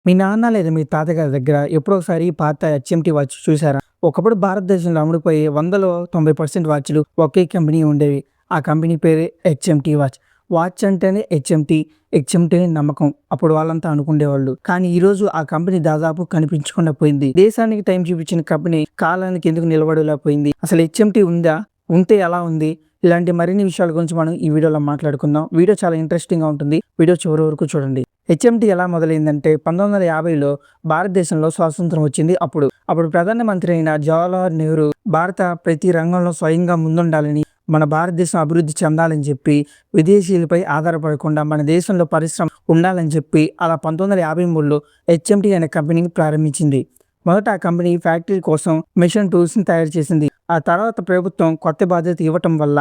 మీ నాన్న లేదా మీ తాతగారి దగ్గర ఎప్పుడో ఒకసారి పాత హెచ్ఎంటీ వాచ్ చూసారా? ఒకప్పుడు భారతదేశంలో అమ్ముడుపోయే 100లో 90% వాచ్‌లు ఒకే కంపెనీ ఉండేవి. ఆ కంపెనీ పేరే హెచ్ఎంటీ వాచ్. వాచ్ అంటేనే హెచ్ఎంటీ, హెచ్ఎంటీనే నమ్మకం. అప్పుడు వాళ్ళంతా అనుకునేవాళ్ళు. కానీ ఈరోజు ఆ కంపెనీ దాదాపు కనిపించకుండా పోయింది. దేశానికి టైం చూపించిన కంపెనీ కాలానికి ఎందుకు నిలబడలేకపోయింది? అసలు హెచ్ఎంటీ ఉందా? ఉంటే ఎలా ఉంది? ఇలాంటి మరిన్ని విషయాల గురించి మనం ఈ వీడియోలో మాట్లాడుకుందాం. వీడియో చాలా ఇంట్రెస్టింగ్‌గా ఉంటుంది. వీడియో చివరి వరకు చూడండి. హెచ్ఎంటీ ఎలా మొదలైందంటే 1950లో భారతదేశంలో స్వాతంత్రం వచ్చింది అప్పుడు ప్రధానమంత్రి అయిన జవహర్లాల్ నెహ్రూ భారత ప్రతి రంగంలో స్వయంగా ముందుండాలని, మన భారతదేశం అభివృద్ధి చెందాలని చెప్పి, విదేశీయులపై ఆధారపడకుండా మన దేశంలో పరిశ్రమ ఉండాలని చెప్పి అలా 1953లో హెచ్ఎంటీ అనే కంపెనీని ప్రారంభించింది. మొదట ఆ కంపెనీ ఫ్యాక్టరీ కోసం మిషన్ టూల్స్‌ని తయారు చేసింది. ఆ తర్వాత ప్రభుత్వం కొత్త బాధ్యత ఇవ్వటం వల్ల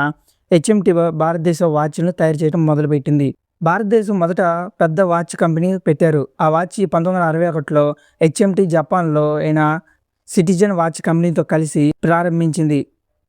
హెచ్ఎంటీ భారతదేశ వాచ్‌లను తయారు చేయడం మొదలుపెట్టింది. భారతదేశం మొదట పెద్ద వాచ్ కంపెనీ పెట్టారు. ఆ వాచ్ 1961లో హెచ్ఎంటీ జపాన్‌లో అయిన సిటిజన్ వాచ్ కంపెనీతో కలిసి ప్రారంభించింది.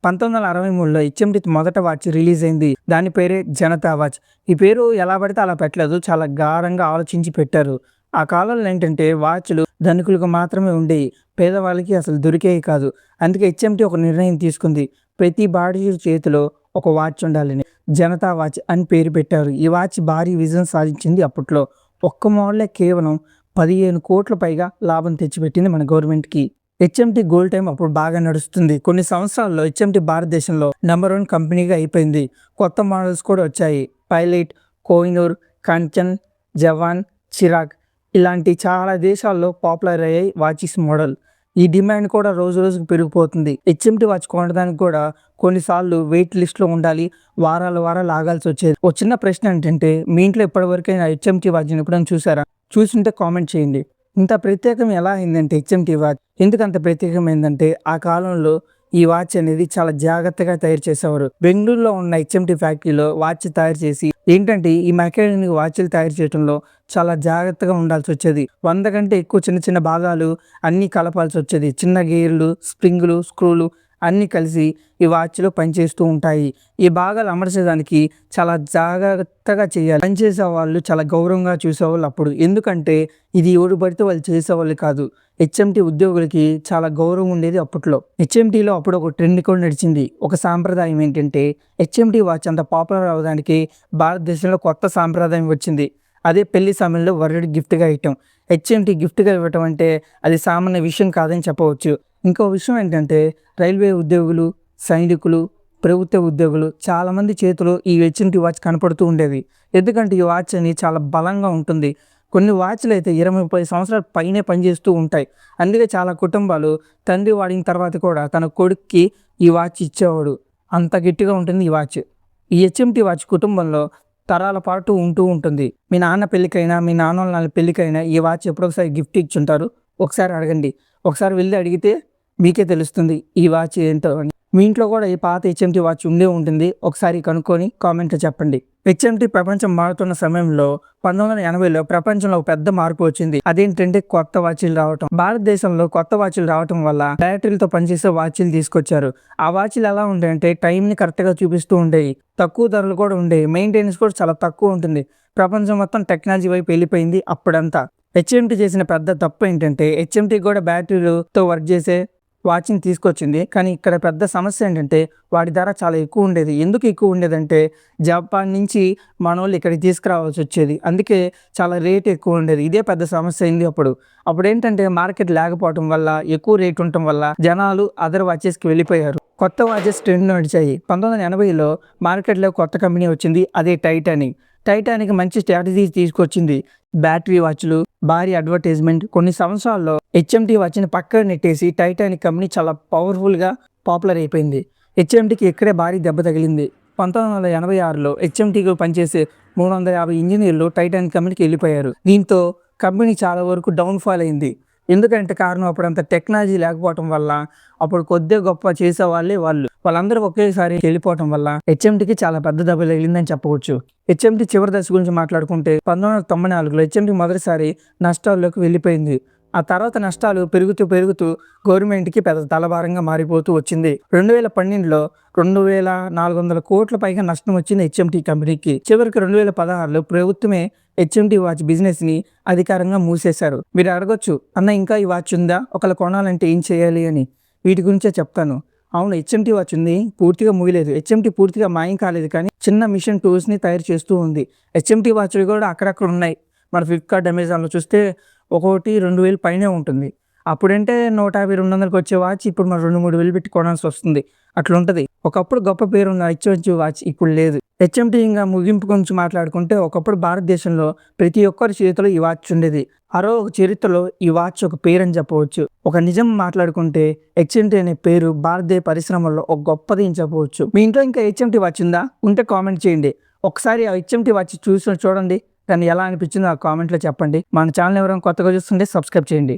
1963లో హెచ్ఎంటీ మొదట వాచ్ రిలీజ్ అయింది. దాని పేరే జనతా వాచ్. ఈ పేరు ఎలా పడితే అలా పెట్టలేదు. చాలా గాఢంగా ఆలోచించి పెట్టారు. ఆ కాలంలో ఏంటంటే వాచ్‌లు ధనికులకు మాత్రమే ఉండేవి. పేదవాళ్ళకి అసలు దొరికేవి కాదు. అందుకే హెచ్ఎంటీ ఒక నిర్ణయం తీసుకుంది. ప్రతి భారతీయుడి చేతిలో ఒక వాచ్ ఉండాలని. జనతా వాచ్ అని పేరు పెట్టారు. ఈ వాచ్ భారీ విజయం సాధించింది అప్పట్లో. ఒక్క మోడలే కేవలం 15,00,00,000 పైగా లాభం తెచ్చిపెట్టింది మన గవర్నమెంట్‌కి. హెచ్ఎంటీ గోల్డ్ టైమ్ అప్పుడు బాగా నడుస్తుంది. కొన్ని సంవత్సరాల్లో హెచ్ఎంటీ భారతదేశంలో నంబర్ 1 కంపెనీగా అయిపోయింది. కొత్త మోడల్స్ కూడా వచ్చాయి. పైలట్, కోహినూర్, కంచన్, జవాన్, చిరాగ్ ఇలాంటి చాలా దేశాల్లో పాపులర్ అయ్యాయి వాచెస్ మోడల్. ఈ డిమాండ్ కూడా రోజు రోజుకు పెరిగిపోతుంది. హెచ్ఎంటీ వాచ్ కొనడానికి కూడా కొన్నిసార్లు వెయిట్ లిస్ట్‌లో ఉండాలి. వారాలు ఆగాల్సి వచ్చేది. ఒక చిన్న ప్రశ్న ఏంటంటే మీ ఇంట్లో ఇప్పటివరకైనా హెచ్ఎంటీ వాచ్‌ని ఎప్పుడైనా చూసారా? చూసుంటే కామెంట్ చేయండి. ఇంత ప్రత్యేకం ఎలా అయిందంటే హెచ్ఎంటీ వాచ్ ఎందుకంత ప్రత్యేకమైందంటే ఆ కాలంలో ఈ వాచ్ అనేది చాలా జాగ్రత్తగా తయారు చేసేవారు. బెంగుళూరులో ఉన్న హెచ్ఎంటీ ఫ్యాక్టరీలో వాచ్ తయారు చేసి ఏంటంటే ఈ మెకానిక్ వాచ్‌లు తయారు చేయడంలో చాలా జాగ్రత్తగా ఉండాల్సి వచ్చేది. 100 కంటే ఎక్కువ చిన్న చిన్న భాగాలు అన్నీ కలపాల్సి వచ్చేది. చిన్న గేర్లు, స్ప్రింగులు, స్క్రూలు అన్నీ కలిసి ఈ వాచ్‌లో పనిచేస్తూ ఉంటాయి. ఈ భాగాలు అమర్చడానికి చాలా జాగ్రత్తగా చేయాలి. పనిచేసే వాళ్ళు చాలా గౌరవంగా చూసేవాళ్ళు అప్పుడు. ఎందుకంటే ఇది ఎవరు పడితే వాళ్ళు చేసేవాళ్ళు కాదు. హెచ్ఎంటీ ఉద్యోగులకి చాలా గౌరవం ఉండేది అప్పట్లో. హెచ్ఎంటీలో అప్పుడు ఒక ట్రెండ్ కూడా నడిచింది. ఒక సాంప్రదాయం ఏంటంటే హెచ్ఎంటీ వాచ్ అంత పాపులర్ అవ్వడానికి భారతదేశంలో కొత్త సాంప్రదాయం వచ్చింది. అదే పెళ్లి సమయంలో వరుడికి గిఫ్ట్‌గా ఇవ్వటం. హెచ్ఎంటీ గిఫ్ట్‌గా ఇవ్వటం అంటే అది సామాన్య విషయం కాదని చెప్పవచ్చు. ఇంకో విషయం ఏంటంటే రైల్వే ఉద్యోగులు, సైనికులు, ప్రభుత్వ ఉద్యోగులు చాలామంది చేతిలో ఈ హెచ్ఎంటీ వాచ్ కనపడుతూ ఉండేది. ఎందుకంటే ఈ వాచ్ అని చాలా బలంగా ఉంటుంది. కొన్ని వాచ్‌లు అయితే 20, 30 సంవత్సరాల పైనే పనిచేస్తూ ఉంటాయి. అందుకే చాలా కుటుంబాలు తండ్రి వాడిన తర్వాత కూడా తన కొడుక్కి ఈ వాచ్ ఇచ్చేవాడు. అంత గట్టిగా ఉంటుంది ఈ వాచ్. ఈ హెచ్ఎంటీ వాచ్ కుటుంబంలో తరాల పాటు ఉంటూ ఉంటుంది. మీ నాన్న పెళ్ళికైనా, మీ నాన్నోళ్ళ పెళ్ళికైనా ఈ వాచ్ ఎప్పుడో ఒకసారి గిఫ్ట్ ఇచ్చుంటారు. ఒకసారి అడగండి. ఒకసారి వెళ్లి అడిగితే మీకే తెలుస్తుంది ఈ వాచ్ ఏంటో అని. మీ ఇంట్లో కూడా ఈ పాత హెచ్ఎంటీ వాచ్ ఉండే ఉంటుంది. ఒకసారి కనుక్కొని కామెంట్‌లో చెప్పండి. హెచ్ఎంటీ ప్రపంచం మారుతున్న సమయంలో 1980లో ప్రపంచంలో ఒక పెద్ద మార్పు వచ్చింది. అదేంటంటే కొత్త వాచీలు రావటం. భారతదేశంలో కొత్త వాచీలు రావటం వల్ల బ్యాటరీలతో పనిచేసే వాచీలు తీసుకొచ్చారు. ఆ వాచీలు ఎలా ఉంటాయంటే టైంని కరెక్ట్‌గా చూపిస్తూ ఉండేవి. తక్కువ ధరలు కూడా ఉండేవి. మెయింటెనెన్స్ కూడా చాలా తక్కువ ఉంటుంది. ప్రపంచం మొత్తం టెక్నాలజీ వైపు వెళ్ళిపోయింది అప్పుడంతా. హెచ్ఎంటీ చేసిన పెద్ద తప్పు ఏంటంటే హెచ్ఎంటీ కూడా బ్యాటరీలతో వర్క్ చేసే వాచ్‌ని తీసుకొచ్చింది. కానీ ఇక్కడ పెద్ద సమస్య ఏంటంటే వాటి ధర చాలా ఎక్కువ ఉండేది. ఎందుకు ఎక్కువ ఉండేదంటే జపాన్ నుంచి మనోళ్ళు ఇక్కడికి తీసుకురావాల్సి వచ్చేది. అందుకే చాలా రేట్ ఎక్కువ ఉండేది. ఇదే పెద్ద సమస్య అయింది అప్పుడు. అప్పుడేంటంటే మార్కెట్ లేకపోవటం వల్ల, ఎక్కువ రేట్ ఉండటం వల్ల జనాలు అదర్ వాచెస్‌కి వెళ్ళిపోయారు. కొత్త వాచెస్ ట్రెండ్ నడిచాయి. 1980లో మార్కెట్‌లో కొత్త కంపెనీ వచ్చింది. అదే టైటానిక్. టైటానిక్ మంచి స్ట్రాటజీ తీసుకొచ్చింది. బ్యాటరీ వాచ్‌లు, భారీ అడ్వర్టైజ్మెంట్. కొన్ని సంవత్సరాల్లో హెచ్ఎంటీ వాచ్‌ని పక్కన నెట్టేసి టైటానిక్ కంపెనీ చాలా పవర్‌ఫుల్‌గా పాపులర్ అయిపోయింది. హెచ్ఎంటీకి ఇక్కడే భారీ దెబ్బ తగిలింది. 1986లో హెచ్ఎంటీకి పనిచేసే 350 ఇంజినీర్లు టైటానిక్ కంపెనీకి వెళ్ళిపోయారు. దీంతో కంపెనీ చాలా వరకు డౌన్‌ఫాల్ అయింది. ఎందుకంటే కారణం అప్పుడంత టెక్నాలజీ లేకపోవటం వల్ల, అప్పుడు కొద్దిగా గొప్ప చేసేవాళ్ళే వాళ్ళు. వాళ్ళందరూ ఒకేసారి వెళ్ళిపోవటం వల్ల హెచ్ఎంటీకి చాలా పెద్ద దెబ్బ తగిలిందని చెప్పవచ్చు. హెచ్ఎంటీ చివరి దశ గురించి మాట్లాడుకుంటే 1994లో హెచ్ఎంటీ మొదటిసారి నష్టాల్లోకి వెళ్ళిపోయింది. ఆ తర్వాత నష్టాలు పెరుగుతూ గవర్నమెంట్‌కి పెద్ద తలభారంగా మారిపోతూ వచ్చింది. 2012లో 2400 కోట్ల పైగా నష్టం వచ్చింది హెచ్ఎంటీ కంపెనీకి. చివరికి 2016లో ప్రభుత్వమే హెచ్ఎంటీ వాచ్ బిజినెస్‌ని అధికారంగా మూసేశారు. మీరు అడగొచ్చు, అన్న ఇంకా ఈ వాచ్ ఉందా? ఒకవేళ కొనాలంటే ఏం చేయాలి అని. వీటి గురించే చెప్తాను. అవును, హెచ్ఎంటీ వాచ్ ఉంది. పూర్తిగా మూయలేదు. హెచ్ఎంటీ పూర్తిగా మాయం కాలేదు, కానీ చిన్న మిషన్ టూల్స్‌ని తయారు చేస్తూ ఉంది. హెచ్ఎంటీ వాచ్‌లు కూడా అక్కడక్కడ ఉన్నాయి. మన ఫ్లిప్‌కార్ట్, అమెజాన్‌లో చూస్తే ఒక్కోటి 2000 పైనే ఉంటుంది. అప్పుడంటే 150, 200కి వచ్చే వాచ్ ఇప్పుడు మనం 2, 3000 పెట్టి కొనాల్సి వస్తుంది. అట్లుంటది. ఒకప్పుడు గొప్ప పేరున్న హెచ్ఎంటీ వాచ్ ఇప్పుడు లేదు. హెచ్ఎంటీ ఇంగా ముగింపు గురించి మాట్లాడుకుంటే, ఒకప్పుడు భారతదేశంలో ప్రతి ఒక్కరి చేతిలో ఈ వాచ్ ఉండేది. ఒక చరిత్రలో ఈ వాచ్ ఒక పేరని చెప్పవచ్చు. ఒక నిజం మాట్లాడుకుంటే హెచ్ఎంటీ అనే పేరు భారతదేశ పరిశ్రమల్లో ఒక గొప్పది అని చెప్పవచ్చు. మీ ఇంట్లో ఇంకా హెచ్ఎంటీ వాచ్ ఉందా? ఉంటే కామెంట్ చేయండి. ఒకసారి ఆ హెచ్ఎంటీ వాచ్ చూడండి. దాన్ని ఎలా అనిపించిందో ఆ కామెంట్‌లో చెప్పండి. మన ఛానల్ ఎవరైనా కొత్తగా చూస్తుంటే సబ్స్క్రైబ్ చేయండి.